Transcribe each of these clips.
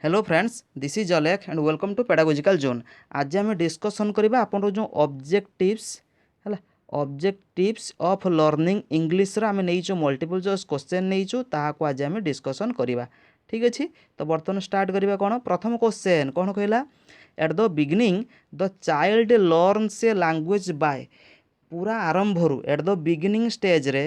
Hello friends, this is Alekh and welcome to pedagogical zone. आज आम discussion करवा आपन जो ऑब्जेक्टिव्स है ऑब्जेक्टिव्स ऑफ लर्निंग इंग्लिश आम नहीं मल्टीपल चॉइस क्वेश्चन नहीं ताकू आज आम डिस्कसन करवा। ठीक अच्छे, तो बर्तमान स्टार्ट करवा कौन प्रथम क्वेश्चन कौन कहला at the beginning the child learns a language by पूरा आरंभ एट द बिगिनिंग स्टेज रे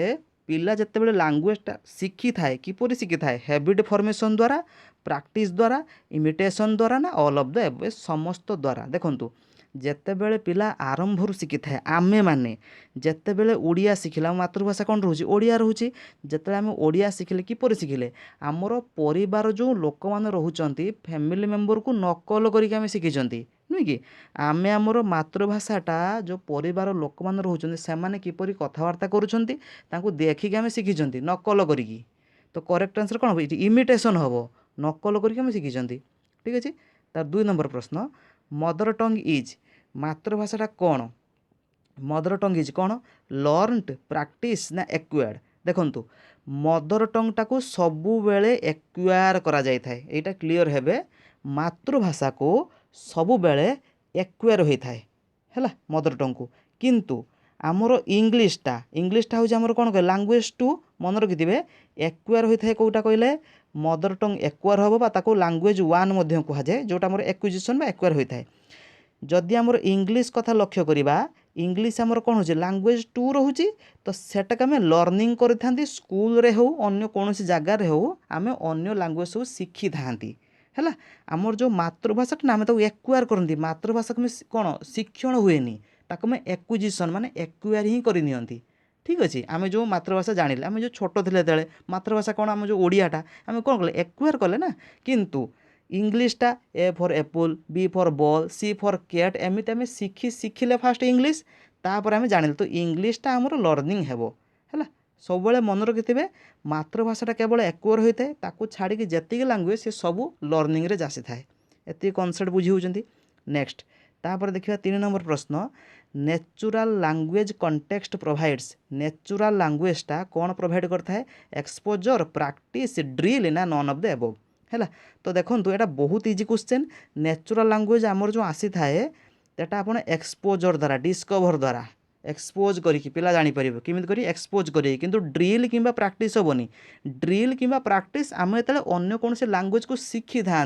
पिला जिते लांगुएजटा शिखी थाए किपर शिखी थाए हैबिट फॉर्मेशन द्वारा प्रैक्टिस द्वारा इमिटेशन द्वारा ना ऑल ऑफ द एबव समस्त द्वारा। देखंतु जेतेबेले पिला आरंभ शिखी थाए आमे माने जेतेबेले ओडिया शिखिला मातृभाषा कौन रोचे ओडिया रोचे जेते आम ओडिया शिखिले किपर शिखिले आमर परिवार जो लोक मैंने रोचंती फैमिली मेंबर को नकल करके आम शिखिचंती नुहे कि आमे आमर मातृभाषाटा जो परिवार लोक मैंने रोचंती सेमाने किपरि कथबार्ता करुछंती तांकू देखिक आम शिखिचंती नकल करिकी। तो करेक्ट आंसर कौन हम इमिटेशन हम नकल करके आम शिखिचंती। ठीक अच्छे, तार 2 नंबर प्रश्न मदर टंग इज मातृभाषाटा कौन मदर टंग इज कौन लर्नड प्रैक्टिस ना एक्वायर्ड। देखंतु मदर टंग टाको सबु बेले एक्वायर करा जाय थाए एटा क्लियर हेबे मातृभाषा को सबु बेले एक्वायर होई थाए हैला मदर टंग को किंतु आमर इंग्लीशटा हूँ आमर कौन कह लांगुएज टू मन रखिथे एक्वायर होता है कौटा कहले मदर टंग एक्वायर हम ताको लांगुएज वन कह जाए जोटा आमर एक्विजिशन एक्वायर होता है। जदि आमर इंग्लीश कथा लक्ष्य करिबा इंग्लीश आमर कौन हो लांगुएज टू रोचे तो सेटाक आम लर्निंग करि स्कूल रे हो अन्य कौन जगार हो आम अन्य लांगुएज सब शिखी था है आमर जो मातृभाषाटा आम एक्वायर करती मातृभाषा को कौन शिक्षण हुए ताको मैं एक्विजिशन माने एक्वायर ही करनी। ठीक अच्छे, आम जो मातृभाषा जानिले आम जो छोट थे मातृभाषा कौन आम जो ओडियाटा आम कौन कले एक्वायर कले ना किंतु इंग्लीशटा A for apple B for ball C for cat एमती आम शिखिले फास्ट इंग्लीश तापर आम जानिले तो इंग्लीशटा आमर लर्निंग हेबो है सब मन रखिथे मातृभाषाटा केवल एक्वायर होता है ताकू छाड़ी जेतिक लैंग्वेज से सब लर्निंग रे जासी थाए एति कनसेप्ट बुझी होउचंती। नेक्स्ट तापर देखिए 3 नंबर प्रश्न natural language context provides natural लैंग्वेजटा कौन प्रोवाइड करता है एक्सपोजर प्रैक्टिस ड्रिल ना नॉन ऑफ द एबव है। तो देखो यहाँ बहुत इजी क्वेश्चन नेचुरल लैंग्वेज आमर जो आसी थाए एटा आपन एक्सपोजर द्वारा डिस्कवर द्वारा एक्सपोज करिकी पिला जानी परिबो किमिति करी एक्सपोज करी किंतु ड्रिल किंबा प्रैक्टिस होबनी ड्रिल किंबा प्रैक्टिस आम एत अन्य कौन से लैंग्वेज को शिखी था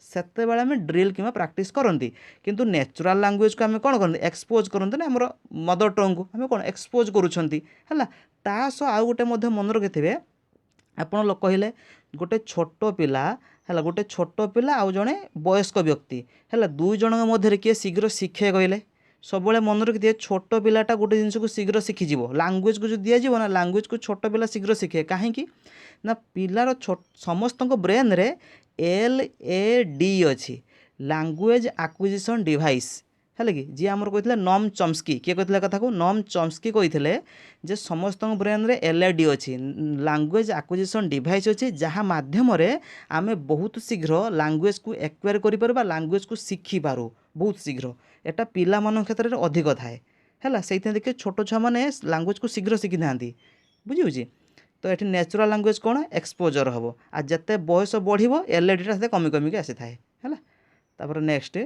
सेते बेले आम ड्रिल किंबा प्रैक्टिस करती किंतु नेचुरल लैंग्वेज को आम कौन करते एक्सपोज करते ना आमर मदर टंग को आम कौन एक्सपोज करुछंती है ता सह आउ गोटे मन रखिथे आपण लोग कहले गोटे छोट पिला है गोटे छोट पिला आउ जड़े वयस्क व्यक्ति है दुई जन मध्य किए शीघ्र शिखे कहले सब मन रखिए छोट पिलाटा गोटे जिनस को शीघ्र शिखिज लांगुएज को जो दिज्व ना लांगुएज को छोट पिला शीघ्र शिखे कहीं ना पिलार समस्त ब्रेन रे LAD अच्छी लांगुएज एक्विजिशन डिवाइस है कि जी आमर कहते नॉम चॉम्स्की किए कहते कथा को नॉम चॉम्स्की कहते जे समस्त ब्रेन रे LAD अच्छी लांगुएज एक्विजिशन डिवाइस अच्छी जहाँ माध्यम आम बहुत शीघ्र लांगुएज को एक्वायर कर लांगुएज को शिखी पारू बहुत शीघ्र एटा पिला मान क्षेत्र में अधिक थाए है से देखिए छोट छुआ मैंने लांगुएज को शीघ्र शिखी था बुझी। तो ये नेचुरल लैंग्वेज कौन एक्सपोजर हम आ जिते बयस बढ़ो LADटा कमी कमिक आसी थाए है। तापर नेक्स्ट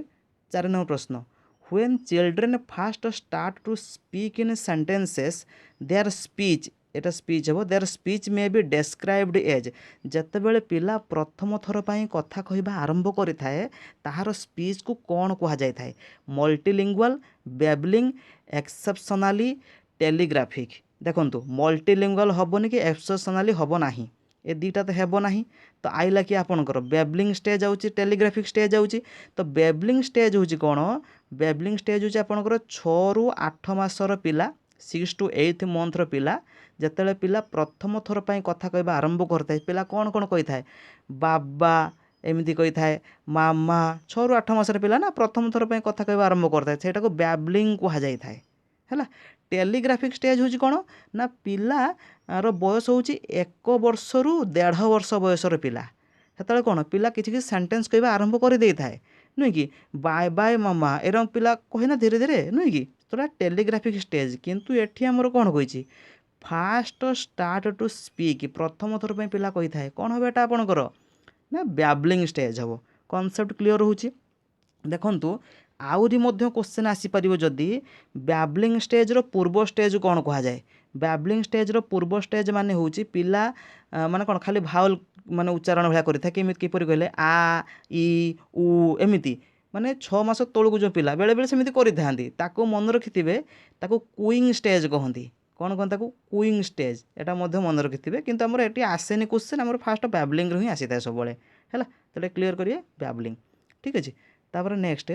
4 नंबर प्रश्न when children fast start to speak in sentences their speech एटा स्पीच हम their speech may be described as जितेबले पिला प्रथम थर पर कथा कहवा आरंभ करें ताहार स्पीच को कौन कह जाए थाए मल्टीलिंगुअल बेबलिंग एक्सेप्शनाली टेलीग्राफिक। देखंतु मल्टीलिंगुअल हेनी कि एक्सेप्शनाली हम ना ए दुईटा तो हेब ना तो आइला कि आपणकर बेबलिंग स्टेज आउची टेलीग्राफिक स्टेज आउची। तो बेबलिंग स्टेज हूँ कौन बेबलिंग स्टेज हूँ आपणकर 6 ରୁ 8 मासर पिला 6 to 8 मंथर पिला जिते पिला प्रथम थर पर कथा कहवा आरंभ करता है पिला कौन कौन कही थाए बाबा एमती कही थाए मामा 6 ରୁ 8 मासर पिला ना प्रथम थर पर कथा कहवा आरंभ करता है सेटा को बेबलिंग कह जाए है। टेलीग्राफिक स्टेज हूँ कौन ना पिलार बयस हूँ 1 वर्ष ରୁ 1.5 वर्ष बयसर पिला से कौन पिला किसी सेंटेंस कहवा आरंभ कर दे थाए नुहे कि बाय बाय मामा एरम पिला कहना धीरे धीरे नुहे कि तो टेलीग्राफिक स्टेज किंतु एठी आमर कौन कही फास्ट स्टार्ट टू स्पीक प्रथम थर पर पिला कही थाए कौन हम एटा आपणकर ना बेबलिंग स्टेज हम कॉन्सेप्ट क्लियर होची देखंतु आउरी मध्य क्वेश्चन आसीपर जदि बैबलिंग स्टेज रो पूर्व स्टेज कौन कह जाए बैबलिंग स्टेज रो पूर्व स्टेज माने होची पिला माने कौन खाली भावल माने उच्चारण भया करि था किपर कहले आ ई उ एमिति माने 6 मास तळକୁ जो पिला बेले बेले सेमिति करि थांती ताको मन रखिथिबे ताको कुइंग स्टेज कहंती कौन कहता ताको कुइंग स्टेज एटा मध्य मन रखिथिबे किंतु हमर एटी आसेनी क्वेश्चन हमर फास्ट बैबलिंग रो ही आसी थाए सब बेले हैला तले क्लियर करिए बैबलिंग ठीक अछि तापर नेक्स्ट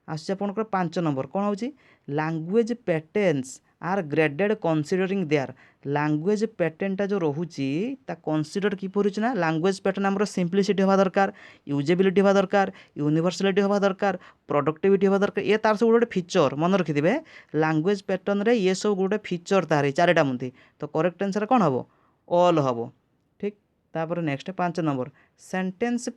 आसुଛି ଆପଣଙ୍କର 5 नंबर कौन होची language patterns are graded considering their language पैटर्नटा जो रोची ता कनसीडर किपर होची ना लैंग्वेज पैटर्न हमर सिंपलिसिटी होबा दरकार यूजेबिलिटी होबा दरकार यूनिवर्सलिटी होबा दरकार प्रोडक्टिविटी होबा दरकार ये तार सब गोटे फीचर मन रखिथिबे लैंग्वेज पैटर्न रे ये सब गोटे फीचर तार चारिटा मुंती तो करेक्ट आंसर कौन हबो ऑल हबो ठीक तापर next 5 number sentence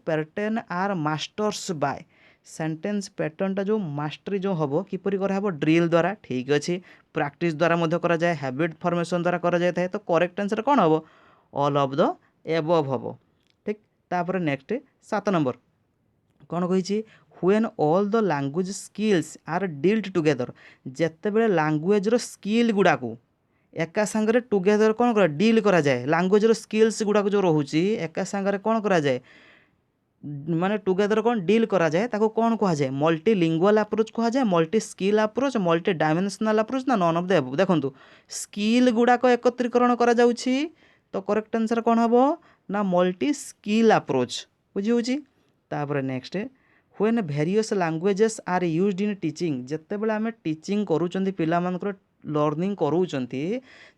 pattern are masters by sentence पैटर्नटा जो मास्टरी जो हम किपरि करा हबो ड्रिल द्वारा ठीक अच्छे प्रैक्टिस द्वारा मध्य करा जाए हैबिट फॉर्मेशन द्वारा करा जाए तो करेक्ट आंसर कौन हबो ऑल ऑफ द एबव हबो ठीक तापर नेक्स्ट 7 नंबर कौन कही when all the language skills are dealt together जेते बेले लैंग्वेज रो स्किल गुडा को एका सांगरे टुगेदर कौन करा डील करा जाए लैंग्वेज रो स्किल्स गुडा को जो रोची एका सांगरे कौन करा जाए माने टुगेदर कौन डील करा जाए ताको कौन कहा जाए मल्टी लिंगुअल अप्रोच कहा जाए multi skill approach multi dimensional approach ना नन ऑफ द एबव देखंतु स्किल गुडाक एकत्रीकरण करा जाउछि तो करेक्ट आंसर कौन हबो ना मल्टी स्किल अप्रोच बुझी होछि तापर next when various languages are used in teaching जेते बेले आमे टीचिंग करूचंती पिला मानकर लर्निंग करूचंती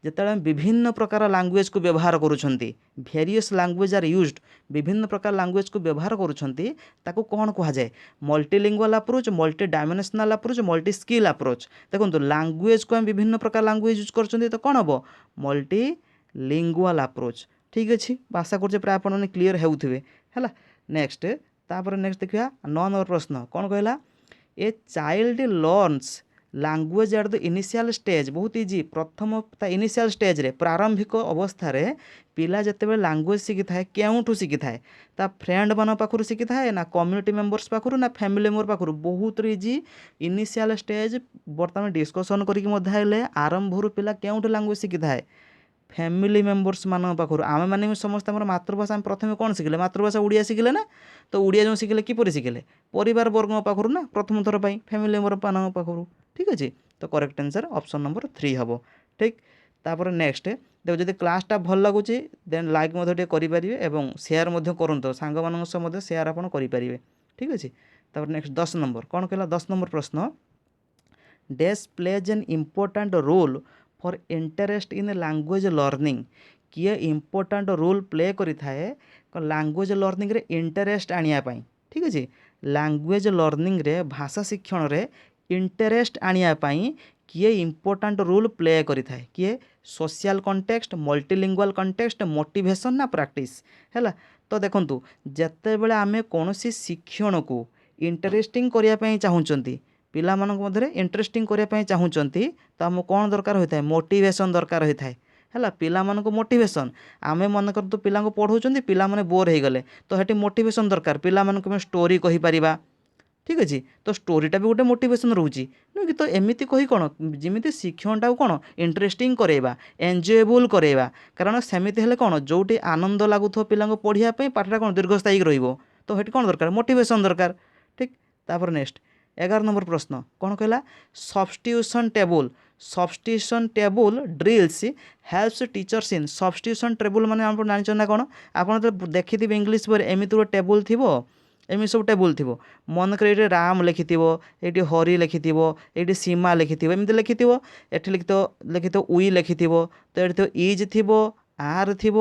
जेते विभिन्न प्रकार लैंग्वेज को व्यवहार करूचंती वेरियस लैंग्वेज आर यूज्ड विभिन्न प्रकार लैंग्वेज को व्यवहार करूचंती ताको कौन कहा जाए multilingual approach multi dimensional approach multi skill approach देखो लैंग्वेज को हम विभिन्न प्रकार लैंग्वेज यूज करचंती तो कौन हम मल्टी लिंगुअल अप्रोच ठीक अच्छे आशा कर प्राय आपने क्लीयर होउथिबे हैला नेक्स्ट तापर नेक्स्ट देखिया 9 नंबर प्रश्न कौन कहला a child learns language at the initial stage बहुत इजी प्रथम इनिशियल स्टेज रे प्रारंभिक अवस्था रे पिला जते बेले लैंग्वेज शिखि थाए केउठु शिखि थाए ता फ्रेंड मान पाखुर शिखि थाए ना कम्युनिटी मेंबर्स पाखुर ना फैमिली मेंबर पाखुर बहुत इजी इनिशियल स्टेज बर्तमान डिस्कशन करिक मध्य आरंभ पिला केउठु लैंग्वेज शिखि थाए फैमिली मेंबर्स मान पाखुर आमे माने समस्त हमर मातृभाषा हम प्रथम कौन शिखिले मातृभाषा उड़िया शिखिले ना तो उड़िया जो शिखिले किपरि शिखिले परिवार वर्ग पाखुर ना प्रथम थर पई फैमिली मेंबर मान पाखुर ठीक अच्छे तो करेक्ट आंसर ऑप्शन नंबर 3 हम ठीक तापर नेक्स्ट देखो जब क्लासटा भल लगुच देन लाइक करेंगे एवं शेयर करूँ सांग मान शेयर आप करेंगे ठीक अच्छे तापर नेक्स्ट 10 नंबर कौन कहला 10 नंबर प्रश्न dash plays an important role for interest in language learning किए इम्पोर्टाट रोल प्ले करें लैंग्वेज लर्निंग रे इंटरेस्ट आनियापाई ठीक अच्छे लैंग्वेज लर्निंग रे भाषा शिक्षण रे इंटरेस्ट आनियापाई किए इम्पोर्टाट रोल प्ले करें किए social context multilingual context motivation ना प्रैक्टिस है तो देखंतु जेते बेले आमे कोनोसी शिक्षण को इंटरेस्टिंग करिया चाहूँगी पिला मानक मध्य इंटरेस्टिंग करिया चाहूँगी तो आम कौन दरकार होता है मोटिवेशन दरकार होता है है पिला मानक मोटिवेशन आमे मन कर तो पिला पढ़ाऊँ पिला माने बोर हो गले तो हेटी मोटिवेशन दरकार पिला मानक में स्टोरी कहि परिबा ठीक अच्छे तो स्टोरीटा भी गोटे मोटिवेशन रोचे नुह कि तो एमती कही कौन जमी शिक्षणटा कौन इंटरेस्टिंग करेबा एंजयेबल करेबा कारण सेमिति हेले कौन जोटी आनंद लगुथ पिला पढ़ाई पाठटा कौन दीर्घस्थायी रहिबो तो हेटी कौन दरकार मोटिवेशन दरकार ठीक तापर नेक्स्ट 11 नंबर प्रश्न कौन कहला substitution table drills helps teachers in substitution table माने आप जान ना कौन आप देखि इंग्लिश बरे एमती गोटे टेबल थिबो एमि सब टेबुल थी मन कर ये राम लिखि ये हरि लिखि ये सीमा लिखि एमती लिखि ये लिखि उई लिखि तो ये इज थी आर थी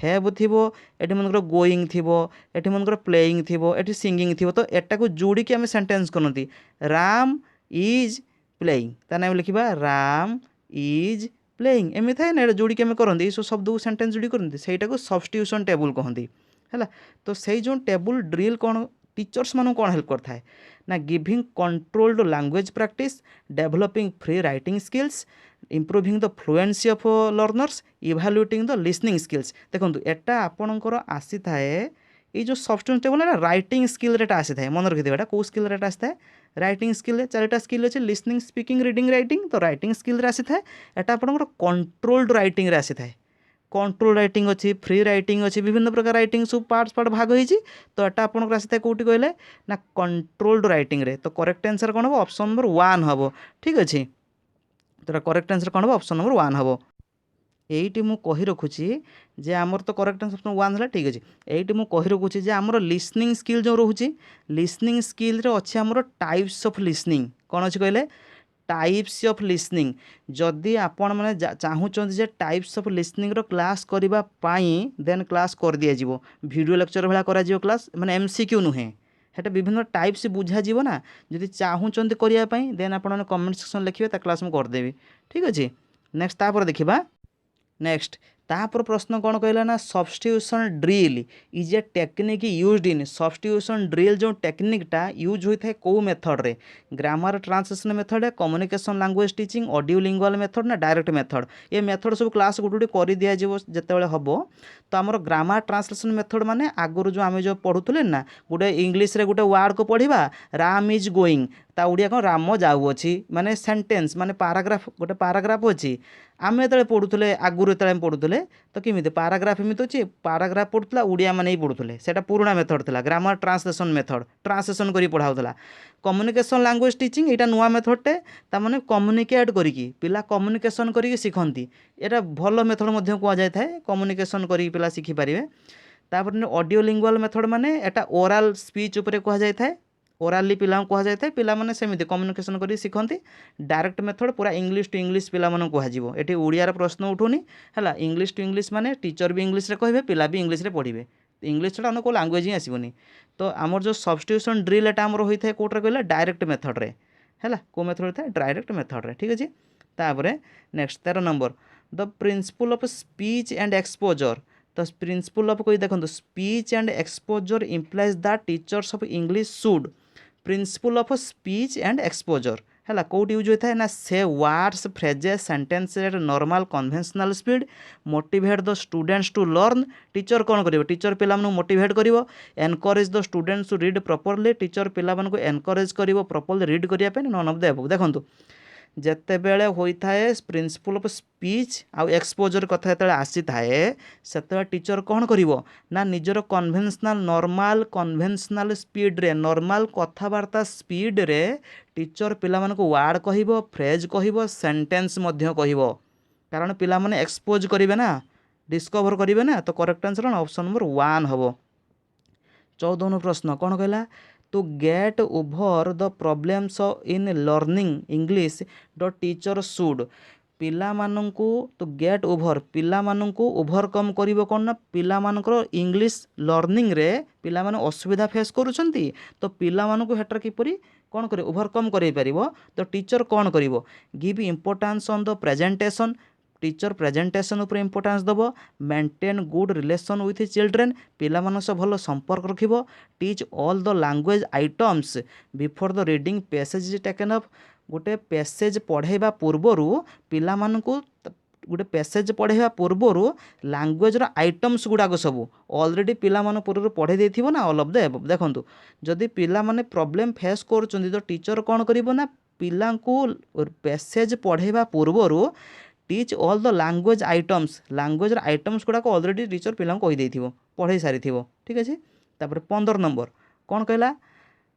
हैव थी ये मनकर गोइंग थी ये मनकर प्लेइंग थी ये सिंगिंग थी तो एटा को जोड़ी आम सेंटेंस करती राम इज प्लेइंग ता नाम लिखा राम इज प्लेइंग एमती थाए ना जोड़ी आम करती सब शब्द को सेंटेंस जोड़ी करती सहीटा को सब्स्टिट्यूशन टेबल कहती है तो सही जो टेबल ड्रिल कौन टीचर्स मान कौन हेल्प करता है ना giving controlled language practice developing free writing skills improving the fluency of learners evaluating the listening skills देखो एटा आपणकर आसी थाए ये जो substance table writing skill rate आसी थाए मन रखिथे एटा को स्किल रेट आसी थाए राइटिंग स्किल चारिटा स्किल अच्छे लिसनिंग स्पीकिंग रीडिंग राइटिंग तो राइटिंग स्किल रे आसी थाए एटा आपनकर कंट्रोल्ड राइटिंग रे आसी थाए कंट्रोल राइटिंग अच्छी फ्री राइटिंग अच्छी विभिन्न प्रकार राइटिंग सब पार्ट पार्ट भाग होती तो यहाँ आपको आसी था कौटी कहले ना कंट्रोल्ड राइटिंग रे तो करेक्ट आंसर कौन हम ऑप्शन नंबर 1 हम ठीक अच्छे तो करेक्ट आंसर कौन हम ऑप्शन नंबर 1 हम এইটি মু কহি রখুছি যে আমার তো করেক্ট আনসর অপশন 1 হলা ঠিক আছে এইটি মু কহি রখুছি যে আমার লিসনিং স্কিল যে রহুছি লিসনিং স্কিল রে আছে আমার টাইপস অফ লিসনিং কোন আছে কইলে টাইপস অফ লিসনিং যদি আপন মানে চাহুচନ୍ତି যে টাইপস অফ লিসনিং র ক্লাস করিবা পাই দেন ক্লাস কর দিয়া যিবো ভিডিও লেকচর ভলা করা যিবো ক্লাস মানে এমসিকিউ নুহে সেটা বিভিন্ন টাইপস বুঝা যাব না যদি চাহুচନ୍ତି করিয়া পাই দেন আপন কমেন্ট সেকশন লিখিবে তা ক্লাস মু কর দেবি ঠিক আছে নেক্সট তারপর দেখিবা नेक्स्ट तापर प्रश्न कौन कहला ना substitution drill is a technique used in substitution drill जो टेक्निकटा यूज होता है कौ मेथड रे ग्रामर ट्रांसलेशन मेथड है communication language teaching audio lingual method ना डायरेक्ट मेथड ये मेथड सब क्लास गोटे गोटे कर दि जाव जिते हम तो आमर ग्रामर ट्रांसलेशन मेथड माने आगुरी जो आम जो पढ़ुले ना गोटे इंग्लीश रे गोटे वर्ड को पढ़ा राम इज गोइंग ता ओडिया कौन राम जाऊँगी माने सेंटेंस माने पाराग्राफ गोटे पाराग्राफ अच्छी आम जो पढ़ुले आगुरी जो पढ़ुले तो किमी पाराग्राफ एमती अच्छे पाराग्राफ पढ़ुला ओडिया माने ही पढ़ुले सेटा पुराना मेथड था ग्रामर ट्रांसलेशन मेथड ट्रांसलेशन करी पढ़ाऊला कम्युनिकेशन लैंग्वेज टीचिंग यहाँ नुआ मेथडटे ताने कम्युनिकेट करी पिला कम्युनिकेशन करी शिखती यहाँ भल मेथड कहुए कम्युनिकेशन करी पिला शिखिपारे तापर ऑडियो लिंगुअल मेथड माने एटा ओरल स्पीच उपरे कहुए ओराली पिला कहुए पिला माने सेमिति कम्युनिकेशन करी शिखती डायरेक्ट मेथड पूरा इंग्लिश टू इंग्लिश पिला माने कहुए ये ओडियार प्रश्न उठुनी है इंग्लिश टू इंग्लिश माने टीचर भी इंग्लिश रे कहे पिला भी इंग्लिश रे पढ़े इंग्लिश छड़ा अन्य को लैंग्वेज ही आसबनी तो आमर जो सब्स्टिट्यूशन ड्रिल एटा आमर होता है कौटे कहला डायरेक्ट मेथड रे है को मेथड होता है डायरेक्ट मेथड रे ठीक अच्छे तापर next 13 number the principle of speech and exposure तो प्रिंसिपल ऑफ कोई देखो speech and exposure implies the teachers of English should principle of speech and exposure है कौट यूज होता है ना से words phrases sentence at normal conventional speed motivate the students to learn teacher कौन करिवो टीचर पिला मानू मोटिवेट करिवो encourage the students to read properly teacher पिला मानू एनकरेज करिवो प्रॉपर्ली रीड करिया पे नन ऑफ द अबव देखंतु जिते बेले होता है प्रिंसिपल ऑफ स्पीच आउ एक्सपोजर कथा जो आसी थाए से टीचर कौन करिवो ना निजर कन्वेंशनल नॉर्मल कन्वेंशनल स्पीड रे नॉर्मल कथबार्ता स्पीड रे टीचर पिला मानक वर्ड कहिबो फ्रेज कहिबो सेंटेंस मध्य कहिबो कारण पिला माने एक्सपोज करिवे ना डिस्कवर करिवे ना तो करेक्ट आंसर ऑप्शन नंबर 1 हबो 14 प्रश्न कौन कहला to get over the problems in learning English the teacher should पिला मानू तो गेट ओभर पिला मानू ओभरकम करिवो कोन ना पिला मानकर इंग्लिश लर्निंग रे पिला माने असुविधा फेस करूछंती तो पिला मानू हेटर किपरि कौन करे ओभरकम करै परिवो तो टीचर कौन करिवो give importance on the presentation teacher presentation उपर इंपोर्टेंस दबो maintain good relation with children पिला मानक सह भल संपर्क रखिबो teach all the language items before the reading passage is taken up गोटे पैसेज पढ़ाइबा पूर्वरु पिला मानकु गोटे पैसेज पढ़ाइबा पूर्वरु लैंग्वेज रो आइटम्स गुडाक सब ऑलरेडी पिला मान पूर्व पढ़ाई देथिबो ना ऑल ऑफ द एबव देखंतु जदि पिला माने प्रॉब्लम फेस करूचंदी तो टीचर कौन करिवो ना पिलांकु पैसेज पढ़ाइबा पूर्वरु teach all the language items गुड़ाक ऑलरेडी टीचर पिला कहीदे पढ़ाई सारी ठीक अच्छे तापर 15 नंबर कौन कहला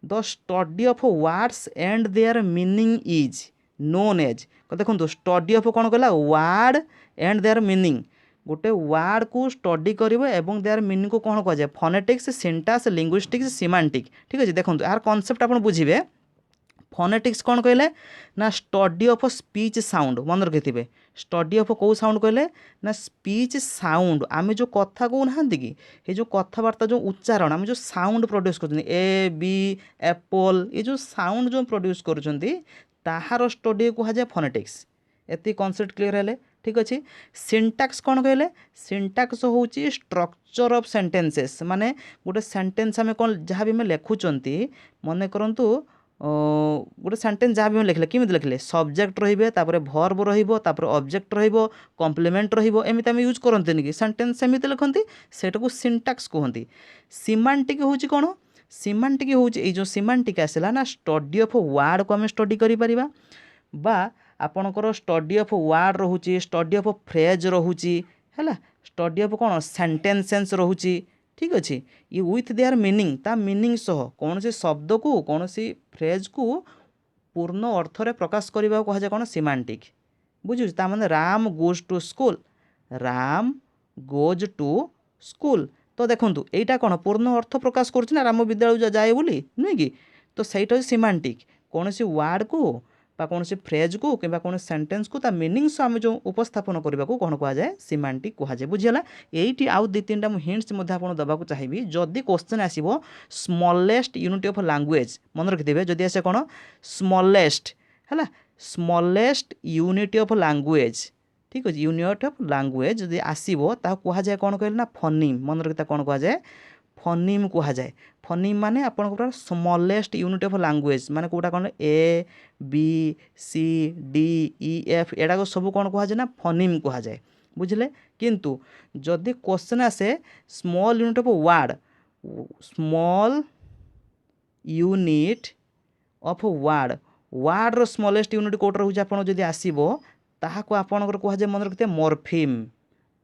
the study of words and their meaning is known as देखो स्टडी ऑफ कौन कहला वर्ड एंड देयर मीनिंग गोटे वर्ड को स्टडी करिवो एवं देयर मीनिंग को कौन कह जाए फोनेटिक्स सिंटाक्स लिंग्विस्टिक्स सिमांटिक ठीक अच्छे देखो यार कॉन्सेप्ट आप बुझे फोनेटिक्स कौन कहले ना स्टडी ऑफ स्पीच साउंड मन रखिथे स्टडी ऑफ कौ साउंड कहले ना स्पीच साउंड आम जो कथा कहना कि ये जो कथबार्ता जो उच्चारण आम जो साउंड प्रोड्यूस कर ए बी एप्पल ये जो साउंड जो प्रोड्यूस कर स्टडी कहुए फोनेटिक्स एति कॉन्सेप्ट क्लियर है ठीक अच्छे सिंटाक्स कौन कहले सिंटाक्स हूँ स्ट्रक्चर ऑफ सेंटेंसेस माने गोटे सेंटेंस आम कौन जहाँ भी लिखुंट मन करंतु गोटे सेंटेंस जहाँ भी हम लिखले किमिति लिखले सब्जेक्ट रहिबे तापरे भर्ब रहिबो तापरे ऑब्जेक्ट रहिबो कॉम्प्लीमेंट रहिबो एमिति हम यूज करंतेनि कि सेंटेंस सेमिति लिखंती सेटाको सिंटैक्स कहंती। सिमांटिक होउची कोन सिमांटिक होउची ए जो सिमांटिक आसला ना स्टडी ऑफ वर्ड को हम स्टडी करि परिबा बा आपणकर स्टडी ऑफ वर्ड रहुची स्टडी ऑफ फ्रेज रहुची हैला स्टडी ऑफ कोन सेंटेंसेस रहुची ठीक अच्छे ये विथ देयर मीनिंग ता मीनिंग सह कौन से शब्द को कौन सी फ्रेज को पूर्ण अर्थ रे प्रकाश करबा कह जाय कोन सिमांटिक बुझुछ ता माने Ram goes to school Ram goes to school तो देखंतु एटा कोन पूर्ण अर्थ प्रकाश करछ ना राम विद्यालय जाए बोली नुई कि तो सेटा सिमांटिक कौन सी वर्ड को बा कौन सी फ्रेज को कि कौन सेंटेंस को ता मीनिंग्स आम जो उपस्थापन करने को कौन कह जाए सिमांटिक कह जाए बुझीगला एटी आउ दु तीन टा हिंट्स देवाक चाहिए जदि क्वेश्चन आसो स्मॉलेस्ट यूनिट ऑफ लैंग्वेज मन रखिथे जदि आसे कौन स्मॉलेस्ट है स्मॉलेस्ट यूनिट ऑफ लैंग्वेज ठीक अच्छे यूनिट ऑफ लैंग्वेज जदि आसो कह जाए कौन कहले ना फनीम मन रखिता कौन कह जाए फनीम कह जाए फनीम माने आपन स्मॉलेस्ट यूनिट ऑफ लैंग्वेज माने कोटा कौन A B C D E F एटा सब कौन कह जाए ना फनीम कह जाए बुझले किंतु जदि क्वेश्चन आसे small unit of word small unit of word word रो स्मॉलेस्ट यूनिट कोट रहउछ आपन जदि आसीबो ताहाको आपनकर कह जाए मन रखिते मॉर्फिम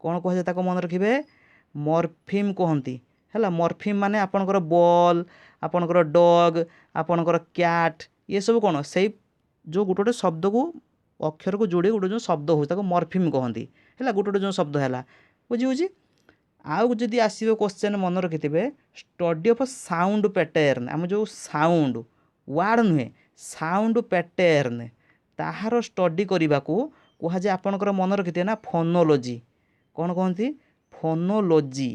कौन कह जाए ताको मन रखिबे मॉर्फिम कहंती है मॉर्फिम माने आपनकर बॉल आपनकर डॉग आपनकर कैट ये सब कौन से जो गोटे शब्द को अक्षर को जोड़े गोटे जो शब्द हो ताको मॉर्फिम कहंती है गोटे जो शब्द है बुझी आउ जदि आसो क्वेश्चन मन रखिथे स्टडी ऑफ साउंड पैटर्न आम जो साउंड वर्ड नुहे साउंड पैटर्न ताहार स्टडी करने को कह जाए आपनकर मन रखिथे ना फोनोलॉजी कौन कहती फोनोलॉजी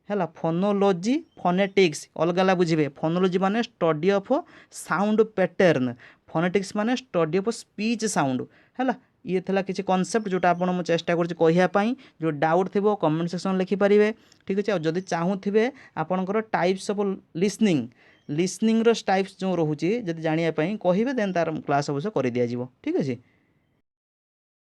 है फोनोलॉजी फोनेटिक्स अलग अलग बुझे फोनोलॉजी माने study of sound pattern phonetics माने स्टडी ऑफ स्पीच साउंड है ये थला किसी कॉन्सेप्ट जोटा आपन मु चेष्टा करपाई जो डाउट थी कमेंट सेक्शन लिखिपारे ठीक अच्छे जदि चाहूथे आपणकर टाइप्स ऑफ लिसनिंग टाइप्स जो रोचे जब जानापी कहे देन तार क्लास अवश्य कर दिया ठीक अच्छे।